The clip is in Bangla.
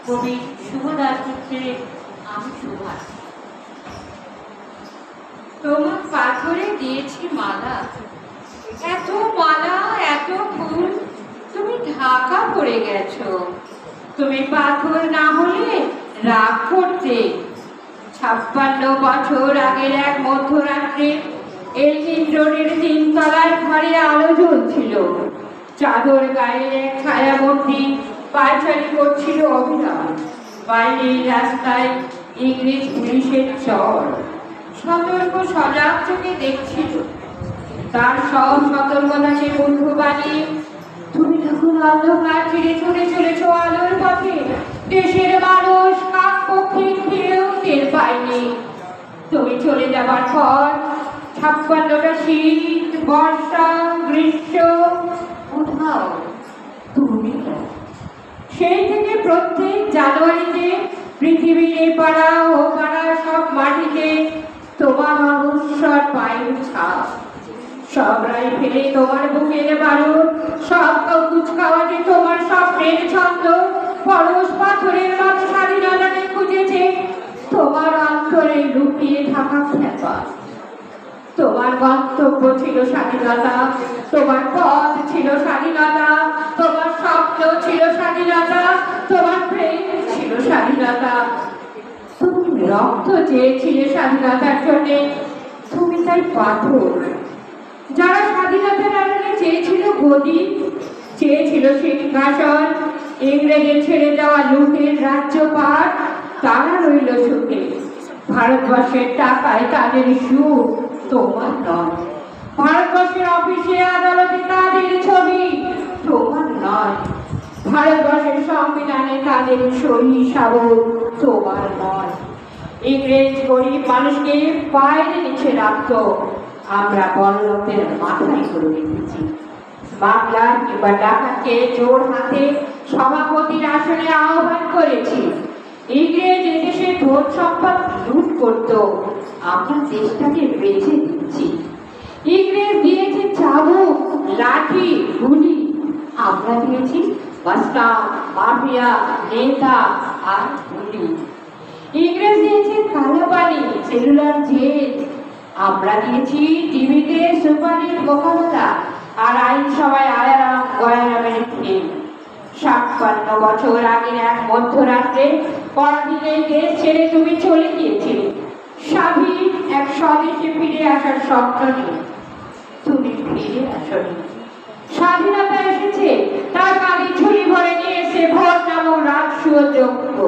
কবি শুভদাস মিত্রের আমি সুভাষ। তোমার পাথরে দিয়েছি মালা, এত মালা এত ফুল, তুমি ঢাকা পড়ে গেছো। তুমি পাথর না হলে রাগ করতে। 56 বছর আগের এক মধ্যরাত্রে এলজিন রোডের 3 তলার ঘরে আলো জ্বলছিল। চাদর গায়ে এক ছায়ামূর্তি পায়চারি করছিল অভিনয়। বাইরের রাস্তায় ইংরেজ পুলিশের চর সতর্ক সজাগ চোখে দেখছিল। তার সব সতর্কতাকে বন্ধু বানিয়ে তুমি যখন অন্ধকার ছেড়ে ছুটে চলেছ আলোর পথে, দেশের মানুষ কাক পক্ষী ফিরেও টের পায়নি। তুমি চলে যাবার পর 56টা শীত, বর্ষা, গ্রীষ্ম, কোথাও তুমি। সেই থেকে প্রত্যেক জানুয়ারিতে পৃথিবীর এ পাড়া ও পাড়া সব মাটিতে তোমার অনশ্বর পায়ের ছাপ। সব রাইফেলে তোমার বুকের বারুদ, সব কুচকাওয়াজে তোমার স্বপ্নের ছন্দ পরশ পাথরের মতো স্বাধীনতাকে খুঁজেছে তোমার অন্তরে লুকিয়ে থাকা খ্যাপা। তোমার গন্তব্য ছিল স্বাধীনতা, তোমার পথ ছিল স্বাধীনতা, তোমার স্বপ্ন ছিল স্বাধীনতা, তোমার প্রেম ছিল স্বাধীনতা। তুমি রক্ত চেয়েছিলে স্বাধীনতার জন্য, তুমি তাই পাথর। যারা স্বাধীনতার আড়ালে চেয়েছিল গদি, চেয়েছিল সিংহাসন, ইংরেজের ছেড়ে দেওয়া লুটের রাজ্যপাট, তারা রইল সুখে। ভারতবর্ষের টাকায় তাদের সুখ, তোমার নয়। ভারতবর্ষের অফিসে আদালতে তাদের ছবি, তোমার নয়। ভারতবর্ষের সংবিধানে তাদের সই সাবক, তোমার নয়। ইংরেজ গরিব মানুষকে পায়ের নিচে রাখত, আমরা বড়লোকদের মাথায় করে রেখেছি। বাংলার কিংবা ঢাকাকে জোর হাতে সভাপতির আসনে আহ্বান করেছি। ইংরেজ এদেশে ধন সম্পদ লুট করত, আমরা দেশটাকে বেঁচে দিচ্ছি। ইংরেজ দিয়েছে চাবুক, লাঠি, গুলি, আমরা দিয়েছি বাস্তা, মাফিয়া, নেতা আর গুলি। ইংরেজ দিয়েছে কালাপানি, সেলুলার জেল, আমরা দিয়েছি টিভিতে সুপারির মোকাবেলা আর আইনসভায় আয়ারাম গয়ারামের খেল। 56 বছর আগের এক মধ্যরাত্রে পরদিনের দেশ ছেড়ে তুমি চলে গিয়েছিলে স্বাধীন এক স্বদেশে ফিরে আসার স্বপ্ন নিয়ে। তুমি ফিরে আসনি। স্বাধীনতা এসেছে, তার কাঁধে ঝুলি ভরে নিয়ে এসে ভোট নামক রাজসূয় যোগ্য।